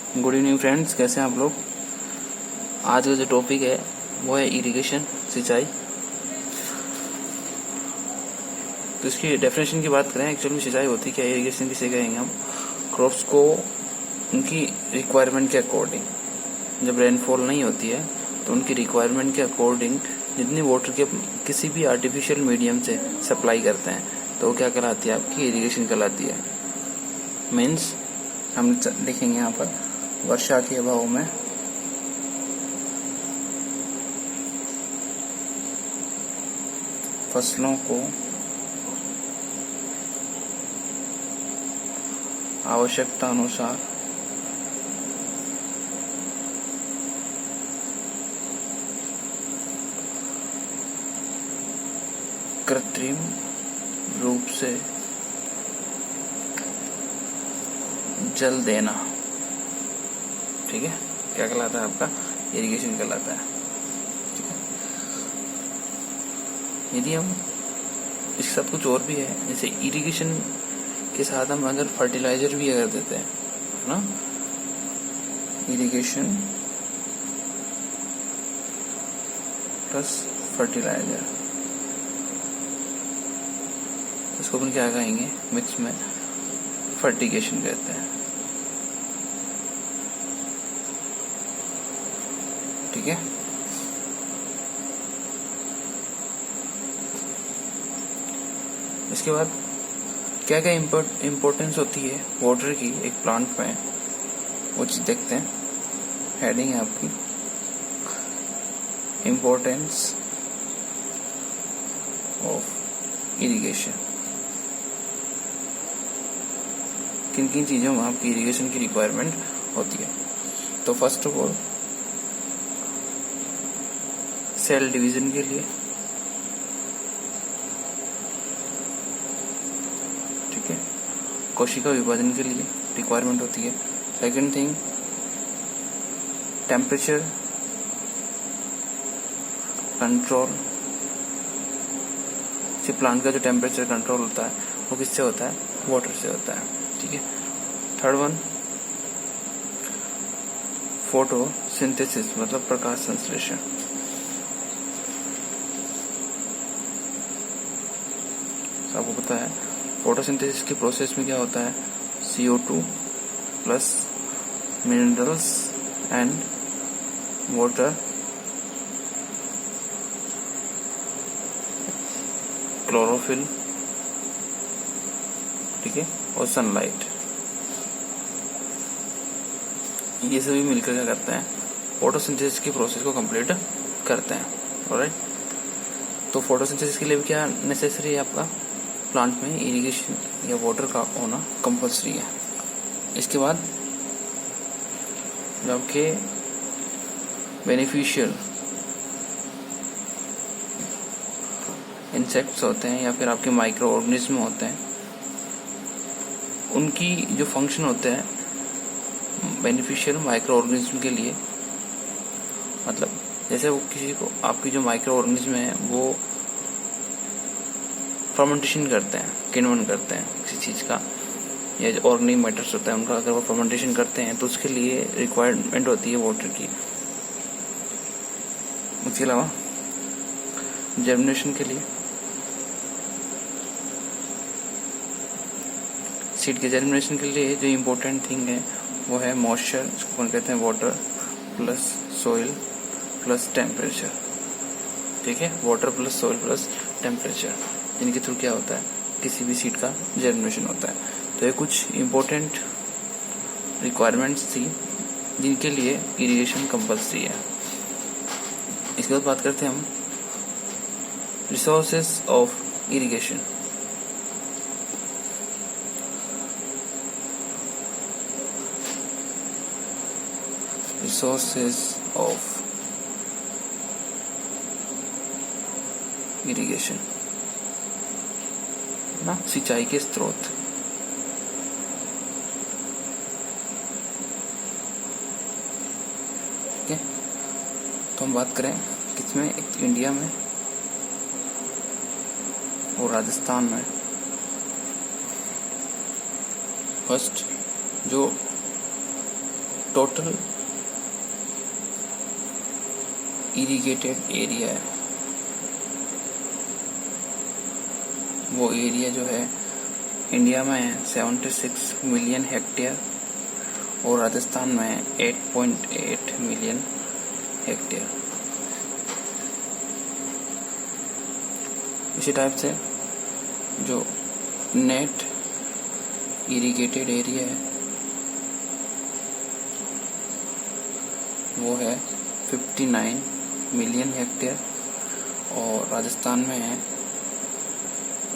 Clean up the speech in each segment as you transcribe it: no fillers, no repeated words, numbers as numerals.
Good evening friends, कैसे हैं आप लोग। आज का जो टॉपिक है वो है इरिगेशन, सिंचाई। तो इसकी डेफिनेशन की बात करें, एक्चुअली सिंचाई होती क्या है, इरिगेशन किसे कहेंगे हम। क्रॉप्स को उनकी रिक्वायरमेंट के अकॉर्डिंग, जब रेनफॉल नहीं होती है तो उनकी रिक्वायरमेंट के अकॉर्डिंग जितनी वाटर के किसी भी आर्टिफिशियल मीडियम से सप्लाई करते हैं तो वो क्या कहलाती है, आपकी इरिगेशन कहलाती है। मीन्स हम लिखेंगे यहाँ पर वर्षा के अभाव में फसलों को आवश्यकता अनुसार कृत्रिम रूप से जल देना, ठीक है, क्या कहलाता है, आपका इरिगेशन कहलाता है। ठीक है, यदि हम इस सब कुछ और भी है, जैसे इरिगेशन के साथ हम अगर फर्टिलाइजर भी अगर देते हैं ना, इरिगेशन प्लस फर्टिलाइजर, इसको अपन क्या कहेंगे, मिक्स में फर्टिगेशन कहते हैं। ठीक है, इसके बाद क्या क्या इम्पोर्टेंस होती है वाटर की एक प्लांट में, वो चीज देखते हैं। हेडिंग है आपकी इम्पोर्टेंस ऑफ इरिगेशन। किन किन चीजों में आपकी इरिगेशन की रिक्वायरमेंट होती है। तो first of all cell division के लिए, ठीक है, कोशिका विभाजन के लिए रिक्वायरमेंट होती है। Second thing temperature control, plant का जो टेम्परेचर कंट्रोल होता है वो किससे होता है, वाटर से होता है। ठीक है, थर्ड वन फोटोसिंथेसिस, मतलब प्रकाश संश्लेषण। आपको पता है फोटोसिंथेसिस की प्रोसेस में क्या होता है, CO2 plus minerals and water chlorophyll, ठीक है, और सनलाइट, ये सभी मिलकर क्या करते हैं, फोटोसिंथेसिस की प्रोसेस को कंप्लीट करते हैं। ऑलराइट, तो फोटोसिंथेसिस के लिए भी क्या नेसेसरी है, आपका प्लांट में इरिगेशन या वाटर का होना कंपल्सरी है। इसके बाद जो आपके बेनिफिशियल इंसेक्ट्स होते हैं या फिर आपके माइक्रो ऑर्गेनिज्म होते हैं, उनकी जो फंक्शन होते हैं बेनिफिशियल माइक्रो ऑर्गेनिज्म के लिए, मतलब जैसे वो किसी को, आपकी जो माइक्रो ऑर्गेनिज्म है वो फर्मेंटेशन करते हैं, किण्वन करते हैं किसी चीज का, या जो ऑर्गेनिक मैटर्स होता है उनका, अगर वो फर्मेंटेशन करते हैं तो उसके लिए रिक्वायरमेंट होती है वाटर की। उसके अलावा जर्मिनेशन के लिए, सीड के जर्मिनेशन के लिए जो इम्पोर्टेंट थिंग है वो है मॉइस्चर, जिसको हम कहते हैं water plus soil plus temperature. ठीक है, water plus soil plus temperature, जिनके थ्रू क्या होता है, किसी भी सीड का जर्मिनेशन होता है। तो ये कुछ इम्पोर्टेंट रिक्वायरमेंट्स थी जिनके लिए इरिगेशन कंपल्सरी है। इसके बाद बात करते हैं हम resources of irrigation. Resources of irrigation ना, सिंचाई के स्रोत। ठीक है, तो हम बात करें किसमें, एक इंडिया में और राजस्थान में। फर्स्ट जो टोटल इरिगेटेड एरिया है, वो एरिया जो है इंडिया में है 76 मिलियन हेक्टेयर और राजस्थान में है 8.8 मिलियन हेक्टेयर। इसी टाइप से जो नेट इरिगेटेड एरिया है वो है 59 मिलियन हेक्टेयर और राजस्थान में है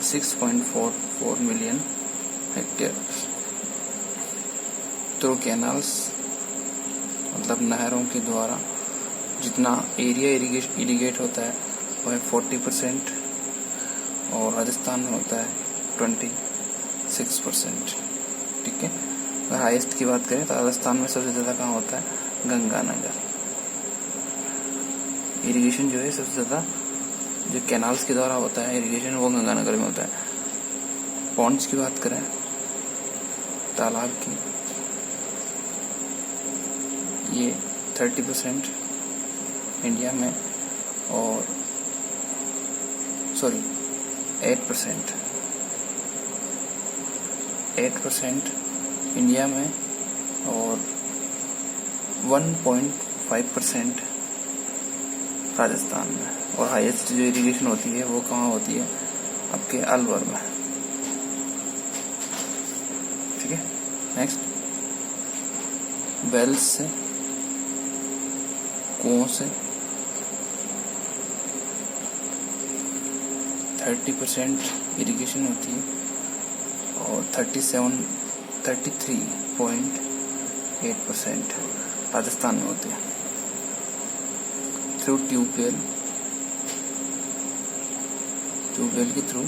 6.44 मिलियन हेक्टेयर। तो कैनाल्स मतलब नहरों के द्वारा जितना एरिया इरिगेट होता है वो है 40% और राजस्थान में होता है 26%। ठीक है, अगर हाईएस्ट की बात करें तो राजस्थान में सबसे ज़्यादा कहाँ होता है, गंगानगर। इरिगेशन जो है सबसे ज़्यादा जो कैनाल्स के द्वारा होता है इरिगेशन वो गंगानगर में होता है। पॉन्ड्स की बात करें, तालाब की, ये 30% इंडिया में और 8% इंडिया में और 1.5% राजस्थान में। और हाईएस्ट जो इरिगेशन होती है वो कहाँ होती है, आपके अलवर में। ठीक है, नेक्स्ट वेल्स से, कुओं से 30% इरिगेशन होती है और 33.8% राजस्थान में होती है। थ्रू ट्यूबवेल के थ्रू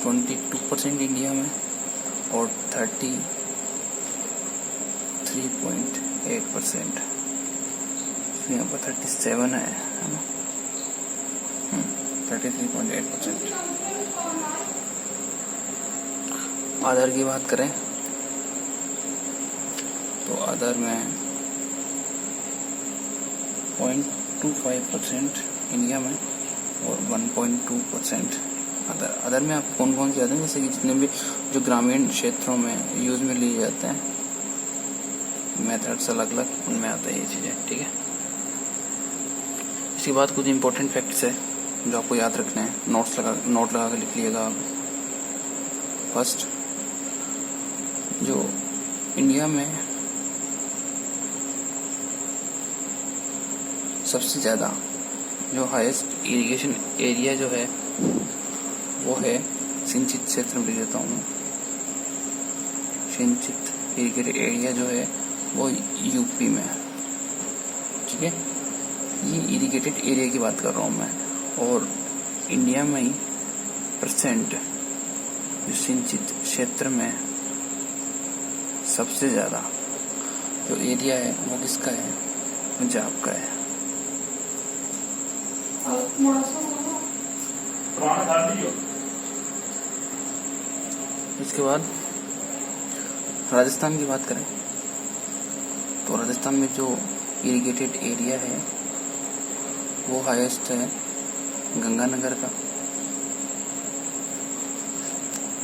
22% इंडिया में और 33.8%। यहाँ पर 37 है ना, 33.8%। अदर की बात करें तो अदर में 0.25% इंडिया में और 1.2% अदर में आप कौन कौन से आते हैं, जैसे कि जितने भी जो ग्रामीण क्षेत्रों में यूज में लिए जाते हैं मेथड्स अलग अलग, उनमें आता है ये चीज़ें। ठीक है, इसके बाद कुछ इंपॉर्टेंट फैक्ट्स है जो आपको याद रखने हैं, नोट लगा कर लिख लिएगा आप। फर्स्ट, जो इंडिया में सबसे ज़्यादा जो हाईएस्ट इरिगेशन एरिया जो है वो है सिंचित क्षेत्र में लिख देता हूँ मैं। सिंचित इरिगेटेड एरिया जो है वो यूपी में है। ठीक है, ये इरिगेटेड एरिया की बात कर रहा हूँ मैं। और इंडिया में ही परसेंट जो सिंचित क्षेत्र में सबसे ज़्यादा जो एरिया है वो किसका है, पंजाब का है। इसके बाद राजस्थान की बात करें तो राजस्थान में जो इरिगेटेड एरिया है वो हाईएस्ट है गंगानगर का।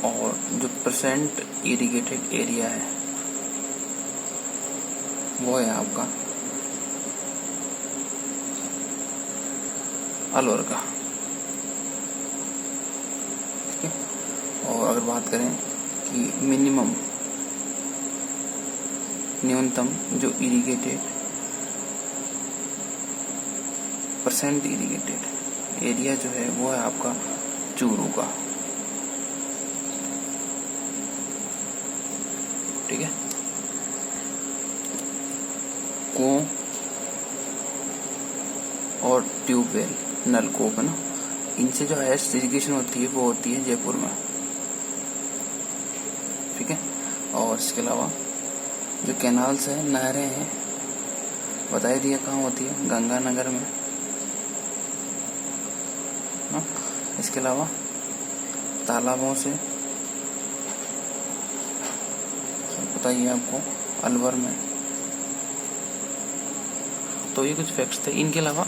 और जो परसेंट इरिगेटेड एरिया है वो है आपका अलवर का। ठीक है, और अगर बात करें कि मिनिमम न्यूनतम जो इरिगेटेड परसेंट इरिगेटेड एरिया जो है वो है आपका चूरू का। ठीक है, कुओं और ट्यूबवेल नलकूप है ना, इनसे जो हाईएस्ट इरिगेशन होती है वो होती है जयपुर में। ठीक है, और इसके अलावा जो कैनाल्स है, नहरें हैं, बता ही दिया कहाँ होती है, गंगानगर में ना। इसके अलावा तालाबों से पता ही है आपको, अलवर में। तो ये कुछ फैक्ट्स थे। इनके अलावा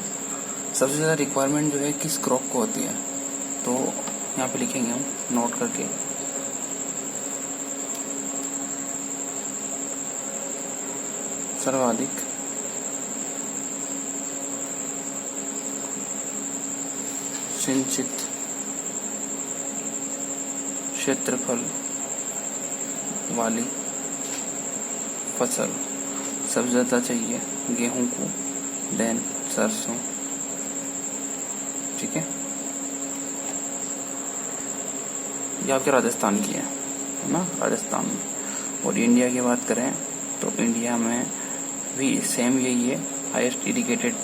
सबसे ज़्यादा रिक्वायरमेंट जो है किस क्रॉप को होती है, तो यहाँ पे लिखेंगे हम नोट करके। सर्वाधिक सिंचित क्षेत्रफल वाली फसल सबसे ज़्यादा चाहिए गेहूं को, देन सरसों। ठीक है, ये आपके राजस्थान की है ना, राजस्थान में। और इंडिया की बात करें तो इंडिया में भी सेम यही है। हाईएस्ट इरिगेटेड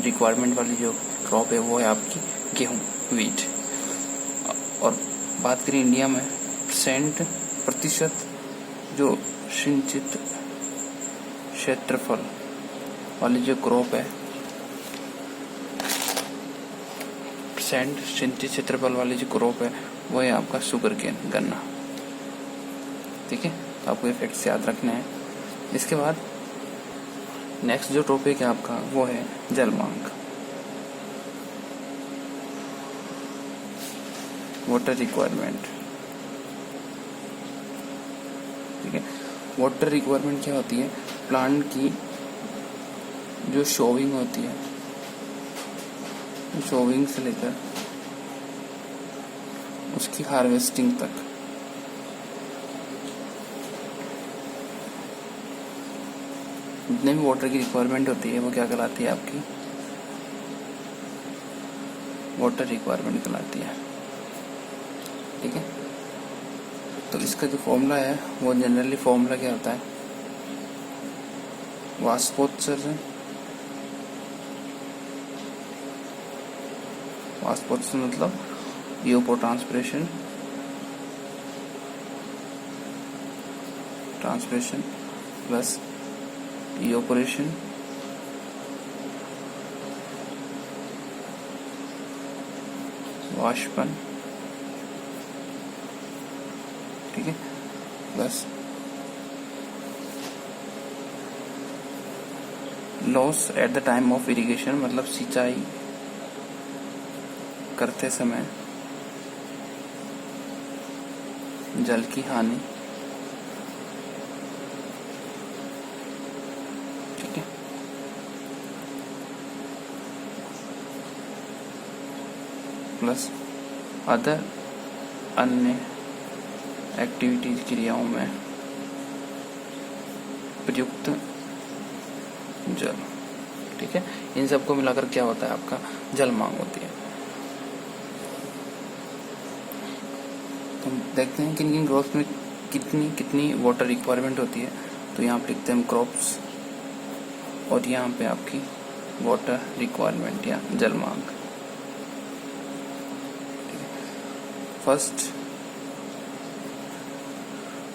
रिक्वायरमेंट वाली जो क्रॉप है वो है आपकी गेहूं, वीट। और बात करें इंडिया में प्रतिशत जो सिंचित क्षेत्रफल वाली जो क्रॉप है, सिंचित क्षेत्रफल वाली जो क्रॉप है वो है आपका शुगर केन, गन्ना। ठीक है, तो आपको ये फैक्ट्स याद रखना है। इसके बाद नेक्स्ट जो टॉपिक है आपका वो है जल मांग, वाटर रिक्वायरमेंट। ठीक है, वाटर रिक्वायरमेंट क्या होती है? प्लांट की जो शोविंग होती है, शोविंग से लेकर उसकी हार्वेस्टिंग तक, जितने भी वाटर की रिक्वायरमेंट होती है वो क्या कहलाती है? आपकी वाटर रिक्वायरमेंट कहलाती है। ठीक है, तो इसका जो फॉर्मूला है वो जनरली फॉर्मूला क्या होता है? वाष्पोत्सर्जन, वाष्पोत्सर्जन मतलब इवापोट्रांसपिरेशन, ट्रांसपिरेशन प्लस इवापोरेशन वाष्पन। ठीक है, plus loss at the time of irrigation, मतलब सिंचाई करते समय जल की हानि। ठीक है, प्लस अदर अन्य एक्टिविटीज, क्रियाओं में प्रयुक्त जल। ठीक है, इन सबको मिलाकर क्या होता है? आपका जल मांग होती है। तो हम देखते हैं किन किन क्रॉप्स में कितनी कितनी वाटर रिक्वायरमेंट होती है। तो यहाँ पे लिखते हैं हम क्रॉप्स, और यहाँ पे आपकी वाटर रिक्वायरमेंट या जल मांग। फर्स्ट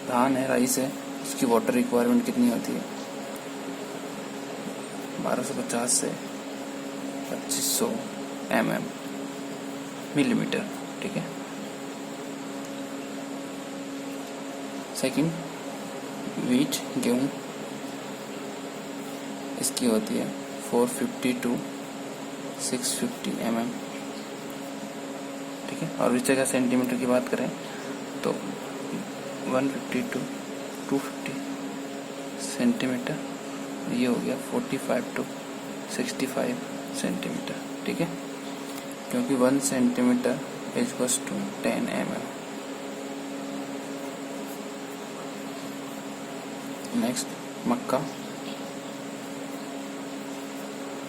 धान है, राइस है, उसकी वाटर रिक्वायरमेंट कितनी होती है? 1250 से 2500 मिलीमीटर। ठीक है, सेकंड वीट, गेहूं, इसकी होती है 450 to 650 ठीक है, और इस जगह सेंटीमीटर की बात करें तो 150 to 250 सेंटीमीटर। ये हो गया 45 to 65 सेंटीमीटर। ठीक है, क्योंकि 1 centimetre equals to 10 mm। Next मक्का,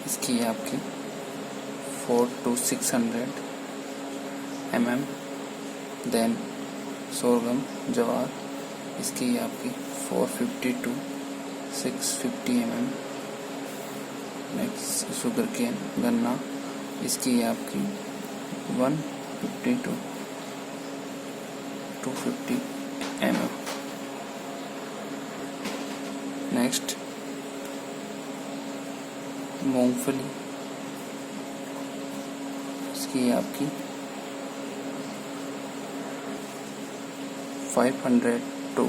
इसकी है आपकी 4 to 600 mm। देन सोरगम, जवार, इसकी है आपकी 450 to 650 mm। Next sugarcane, गन्ना, इसकी है आपकी 150 to 250 mm। नेक्स्ट मूंगफली, इसकी है आपकी 500 to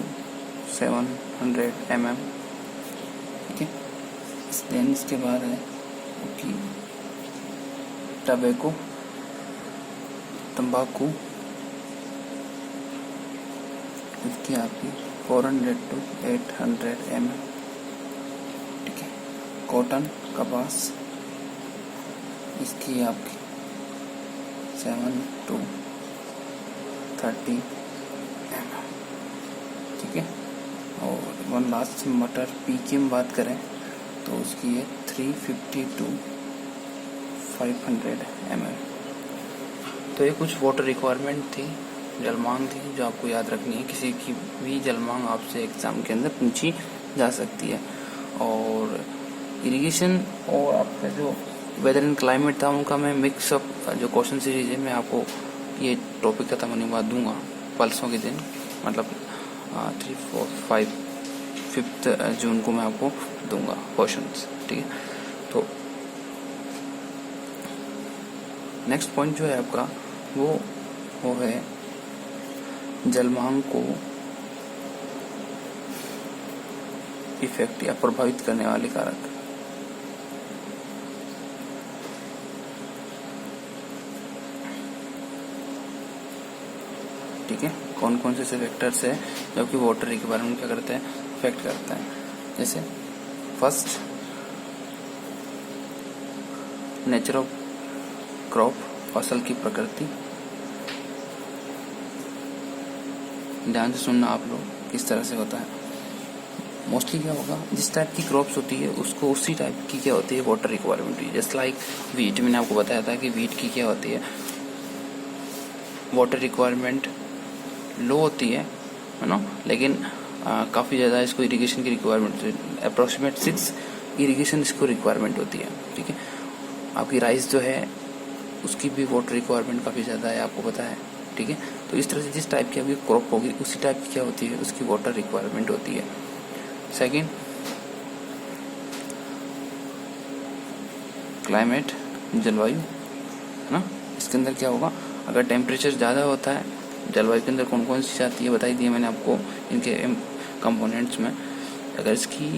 700 mm। ठीक है। देन इसके बाद है आपकी टबैको, तंबाकू, इसकी आपकी 400 to 800 ml, ठीक है। कॉटन, कपास, इसकी आपकी 7 to 30 ml, ठीक है। और वन लास्ट मटर पी की हम बात करें तो उसकी है 350 to 500 ml। तो ये कुछ वाटर रिक्वायरमेंट थी, जलमांग थी, जो आपको याद रखनी है। किसी की भी जलमांग आपसे एग्जाम के अंदर पूछी जा सकती है। और इरिगेशन और आपका जो वेदर एंड क्लाइमेट था उनका मैं मिक्स अप जो क्वेश्चन सीरीज है मैं आपको ये टॉपिक खत्म होने के बाद दूंगा परसों के दिन, मतलब 3, 4, 5, 5 जून को मैं आपको दूंगा क्वेश्चंस, ठीक है। तो नेक्स्ट पॉइंट जो है आपका वो है जलमांग को इफेक्ट या प्रभावित करने वाले कारक। ठीक है, कौन कौन से फैक्टर्स है जो कि वाटर रिक्वायरमेंट क्या करते हैं, इफेक्ट करता है। जैसे फर्स्ट, नेचर ऑफ क्रॉप, फसल की प्रकृति। ध्यान से सुनना आप लोग किस तरह से होता है। मोस्टली क्या होगा, जिस टाइप की क्रॉप्स होती है उसको उसी टाइप की क्या होती है water requirement. Just like wheat, मैंने आपको बताया था कि वीट की क्या होती है वाटर रिक्वायरमेंट लो होती है ना, लेकिन काफ़ी ज़्यादा इसको इरिगेशन की रिक्वायरमेंट, अप्रोक्सीमेट 6 इरिगेशन इसको रिक्वायरमेंट होती है, ठीक है। आपकी राइस जो है उसकी भी वाटर रिक्वायरमेंट काफ़ी ज़्यादा है, आपको पता है, ठीक है। तो इस तरह से जिस टाइप की आपकी क्रॉप होगी उसी टाइप की क्या होती है उसकी वाटर रिक्वायरमेंट होती है। सेकंड, क्लाइमेट, जलवायु, है ना। इसके अंदर क्या होगा, अगर टेम्परेचर ज़्यादा होता है, जलवायु के अंदर कौन कौन सी आती है बताई दी है मैंने आपको इनके कंपोनेंट्स में। अगर इसकी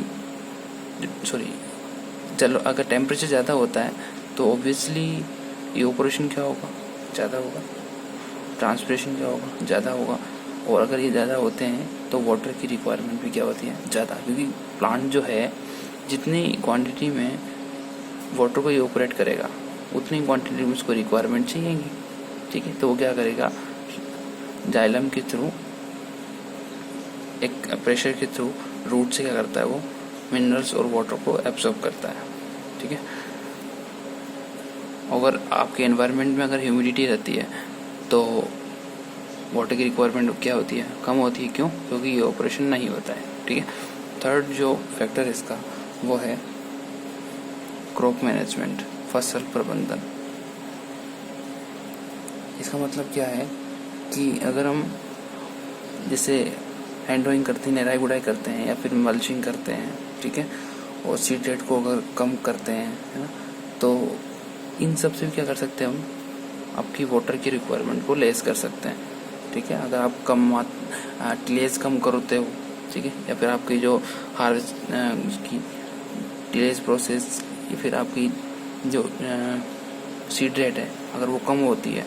अगर टेम्परेचर ज़्यादा होता है तो ऑब्वियसली इवेपोरेशन क्या होगा, ज़्यादा होगा, ट्रांसपिरेशन क्या होगा, ज़्यादा होगा। और अगर ये ज़्यादा होते हैं तो वाटर की रिक्वायरमेंट भी क्या होती है, ज़्यादा, क्योंकि प्लांट जो है जितनी क्वांटिटी में वाटर को इवेपोरेट करेगा उतनी क्वांटिटी में उसको रिक्वायरमेंट चाहिएगी, ठीक है। तो वो क्या करेगा, जाइलम के थ्रू, एक प्रेशर के थ्रू रूट से क्या करता है, वो मिनरल्स और वाटर को एब्जॉर्ब करता है, ठीक है। अगर आपके एनवायरनमेंट में अगर ह्यूमिडिटी रहती है तो वाटर की रिक्वायरमेंट क्या होती है, कम होती है। क्यों? क्योंकि ये ऑपरेशन नहीं होता है, ठीक है। थर्ड जो फैक्टर है इसका वो है क्रॉप मैनेजमेंट, फसल प्रबंधन। इसका मतलब क्या है कि अगर हम जैसे हैंड ड्राइंग करते हैं, निराई गुड़ाई करते हैं या फिर मल्चिंग करते हैं, ठीक है, और सीड रेट को अगर कम करते हैं, है ना, तो इन सब से भी क्या कर सकते हैं हम, आपकी वाटर की रिक्वायरमेंट को लेस कर सकते हैं, ठीक है। अगर आप कम टिलेज कम करते हो, ठीक है, या फिर आपकी जो हार्वेस्ट की टिलेज प्रोसेस या फिर आपकी जो सीड रेट है अगर वो कम होती है,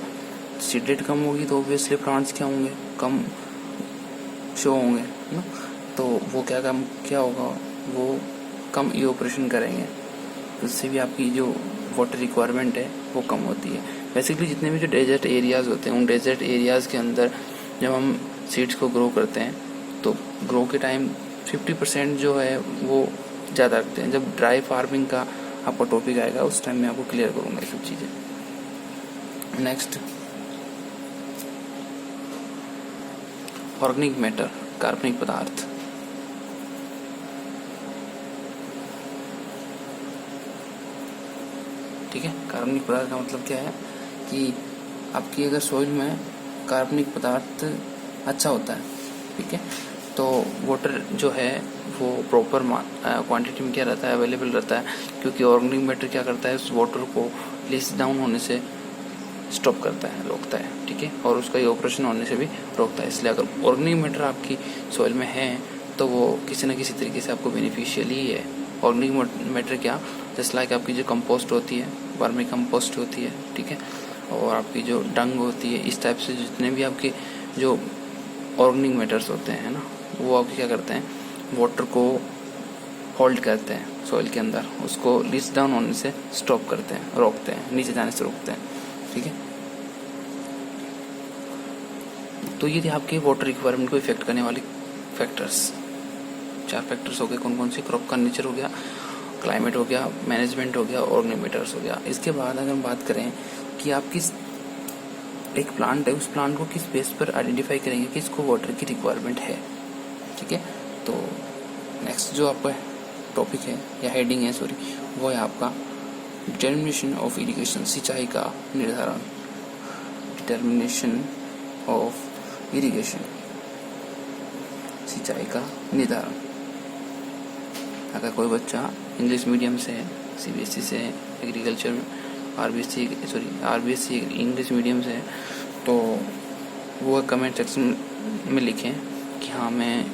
सीड रेट कम होगी तो ऑब्वियसली प्लांट्स क्या होंगे, कम शो होंगे, है ना। तो वो क्या होगा, वो कम इवेपोरेशन करेंगे, उससे भी आपकी जो वाटर रिक्वायरमेंट है वो कम होती है। बेसिकली जितने भी जो डेजर्ट एरियाज़ होते हैं उन डेजर्ट एरियाज़ के अंदर जब हम सीड्स को ग्रो करते हैं तो ग्रो के टाइम 50% जो है वो ज़्यादा रखते हैं। जब ड्राई फार्मिंग का आपका टॉपिक आएगा उस टाइम मैं आपको क्लियर करूँगा ये सब चीज़ें। नेक्स्ट, ऑर्गेनिक मैटर, कार्बनिक पदार्थ। ठीक है, कार्बनिक पदार्थ का मतलब क्या है कि आपकी अगर सॉइल में कार्बनिक पदार्थ अच्छा होता है, ठीक है, तो वाटर जो है वो प्रॉपर क्वांटिटी में क्या रहता है, अवेलेबल रहता है। क्योंकि ऑर्गेनिक मैटर क्या करता है, उस वाटर को लेस डाउन होने से स्टॉप करता है, रोकता है, ठीक है, और उसका इवेपोरेशन होने से भी रोकता है। इसलिए अगर ऑर्गेनिक मैटर आपकी सॉइल में है तो वो किसी न किसी तरीके से आपको बेनिफिशियल ही है, ऑर्गेनिक मैटर क्या, जस्ट लाइक आपकी जो कंपोस्ट होती है, वर्मी कंपोस्ट होती है, ठीक है, और आपकी जो डंग होती है, इस टाइप से जितने भी आपके जो ऑर्गेनिक मैटर्स होते हैं ना, वो आपके क्या करते हैं, वाटर को होल्ड करते हैं सॉइल के अंदर, उसको लीच डाउन होने से स्टॉप करते हैं, रोकते हैं, नीचे जाने से रोकते हैं, ठीक है। तो ये थे आपके वाटर रिक्वायरमेंट को इफेक्ट करने वाले फैक्टर्स। 4 फैक्टर्स हो गए, कौन कौन से, क्रॉप का नेचर हो गया, क्लाइमेट हो गया, मैनेजमेंट हो गया, ऑर्गेनिक मैटर्स हो गया। इसके बाद अगर हम बात करें कि आप किस एक प्लांट है, उस प्लांट को किस बेस पर आइडेंटिफाई करेंगे कि इसको वाटर की रिक्वायरमेंट है, ठीक है। तो नेक्स्ट जो आपका टॉपिक है या हेडिंग है सॉरी, वो है आपका डिटर्मिनेशन ऑफ इरिगेशन, सिंचाई का निर्धारण। डिटर्मिनेशन ऑफ इरिगेशन, सिंचाई का निर्धारण। अगर कोई बच्चा इंग्लिश मीडियम से है, सीबीएसई से है, एग्रीकल्चर आरबीएससी इंग्लिश मीडियम से है, तो वो कमेंट सेक्शन में लिखें कि हाँ मैं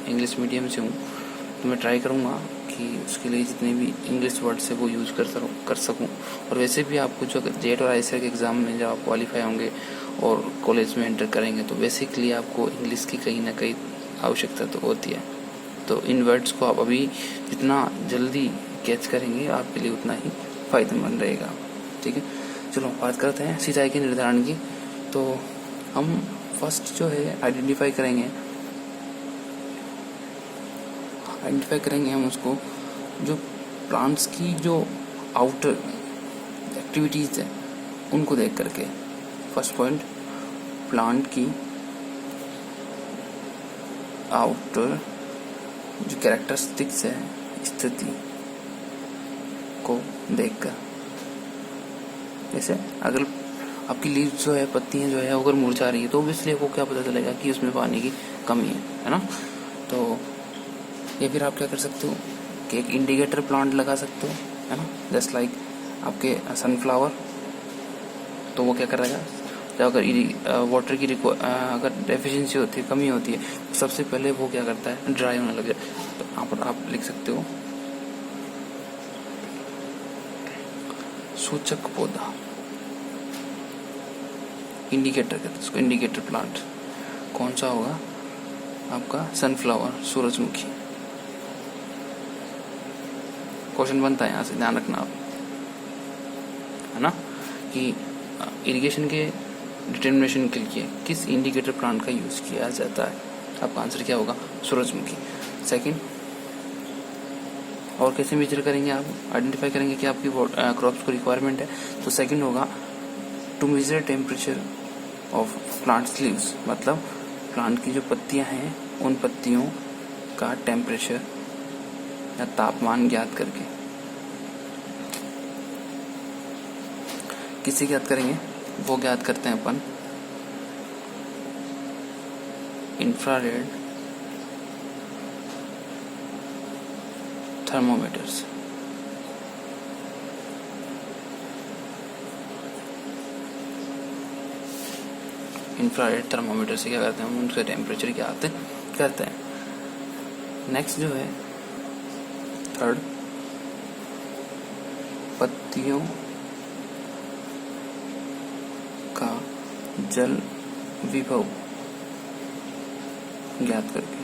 इंग्लिश मीडियम से हूँ। तो मैं ट्राई करूँगा कि उसके लिए जितने भी इंग्लिश वर्ड्स है वो यूज़ कर सकूँ। और वैसे भी आपको जो जेट और आईसीआर के एग्ज़ाम में जब आप क्वालिफाई होंगे और कॉलेज में एंटर करेंगे, तो बेसिकली आपको इंग्लिश की कहीं ना कहीं आवश्यकता तो होती है। तो इन वर्ड्स को आप अभी जितना जल्दी कैच करेंगे आपके लिए उतना ही फायदेमंद रहेगा, ठीक है। चलो बात करते हैं सिंचाई के निर्धारण की। तो हम फर्स्ट जो है आइडेंटिफाई करेंगे हम उसको, जो प्लांट्स की जो आउटर एक्टिविटीज़ है उनको देख करके। फर्स्ट पॉइंट, प्लांट की आउटर जो कैरेक्टरिस्टिक्स है, स्थिति को देखकर। जैसे अगर आपकी लीव्स जो है, पत्तियां जो है अगर मुरझा रही है, तो ऑब्वियसली आपको क्या पता चलेगा कि उसमें पानी की कमी है ना। तो या फिर आप क्या कर सकते हो कि एक इंडिकेटर प्लांट लगा सकते हो, है ना, जस्ट लाइक आपके सनफ्लावर। तो वो क्या करेगा, जब अगर वाटर की अगर डेफिशिएंसी होती है, कमी होती है, तो सबसे पहले वो क्या करता है, ड्राई होने लग जाए। तो यहाँ पर आप लिख सकते हो सूचक पौधा, इंडिकेटर कहते हैं उसको, इंडिकेटर प्लांट। कौन सा होगा आपका, सनफ्लावर, सूरजमुखी। क्वेश्चन बनता है यहाँ से, ध्यान रखना आप, है ना, कि इरिगेशन के डिटर्मिनेशन के लिए किस इंडिकेटर प्लांट का यूज किया जाता है। आपका आंसर क्या होगा, सूरजमुखी। सेकंड, और कैसे मेजर करेंगे आप, आइडेंटिफाई करेंगे कि आपकी क्रॉप्स को रिक्वायरमेंट है। तो सेकंड होगा to measure temperature of plants leaves, मतलब प्लांट की जो पत्तियां हैं उन पत्तियों का टेम्परेचर या तापमान ज्ञात करके। किसे ज्ञात करेंगे, वो ज्ञात करते हैं अपन इंफ्रारेड थर्मोमीटर्स। इंफ्रारेड थर्मोमीटर से क्या करते हैं, उनके टेम्परेचर क्या आते करते हैं। नेक्स्ट जो है थर्ड, पत्तियों का जल विभव ज्ञात करके,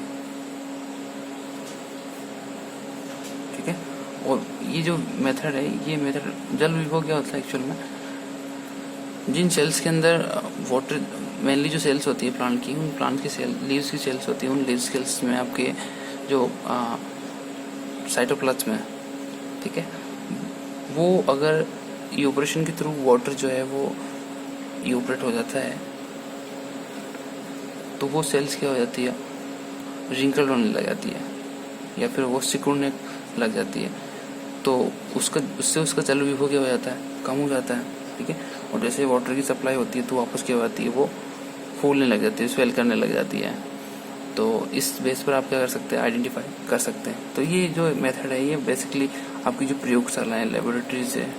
ठीक है। और ये जो मेथड है, ये मेथड जल विभव क्या होता है एक्चुअल में, जिन सेल्स के अंदर वाटर, मेनली जो सेल्स होती है प्लांट की, उन प्लांट की सेल, लीव्स की सेल्स होती है, उन लीव्स सेल्स में आपके जो साइटोप्लाज्म में, ठीक है, वो अगर यूपरेशन के थ्रू वाटर जो है वो यूपरेट हो जाता है, तो वो सेल्स क्या हो जाती है, रिंकल होने लग जाती है, या फिर वो सिकुड़ने लग जाती है। तो उससे उसका जल विभव क्या हो जाता है, कम हो जाता है, ठीक है। और जैसे वाटर की सप्लाई होती है तो वापस क्या हो जाती है, वो फूलने लग जाती है, स्वेल करने लग जाती है। तो इस बेस पर आप क्या कर सकते हैं, आइडेंटिफाई कर सकते हैं। तो ये जो मेथड है, ये बेसिकली आपकी जो प्रयोगशाला है, लेबोरेटरीज है,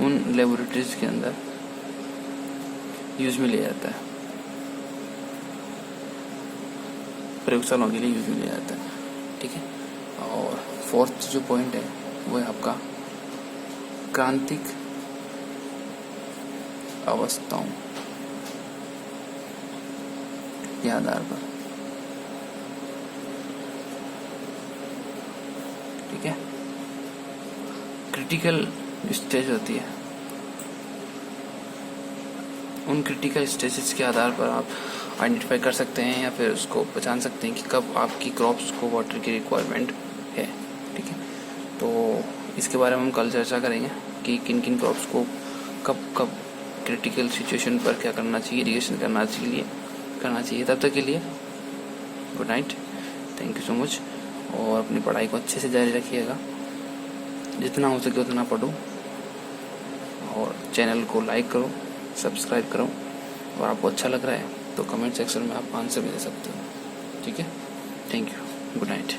उन लेबोरेटरीज के अंदर यूज में लिया जाता है, प्रयोगशालाओं के लिए यूज में लिया जाता है, ठीक है। और फोर्थ जो पॉइंट है वो है आपका क्रांतिक अवस्थाओं के आधार पर। ठीक है, क्रिटिकल स्टेज होती है, उन क्रिटिकल स्टेजेस के आधार पर आप आइडेंटिफाई कर सकते हैं या फिर उसको पहचान सकते हैं कि कब आपकी क्रॉप्स को वाटर की रिक्वायरमेंट है। ठीक है, तो इसके बारे में हम कल चर्चा करेंगे कि किन किन क्रॉप्स को कब कब क्रिटिकल सिचुएशन पर क्या करना चाहिए, इरिगेशन करना चाहिए। तब तक के लिए good night, thank you so much. और अपनी पढ़ाई को अच्छे से जारी रखिएगा, जितना हो सके उतना पढ़ो, और चैनल को लाइक करो, सब्सक्राइब करो, और आपको अच्छा लग रहा है तो कमेंट सेक्शन में आप आंसर भी दे सकते हो। ठीक है, थैंक यू, गुड नाइट।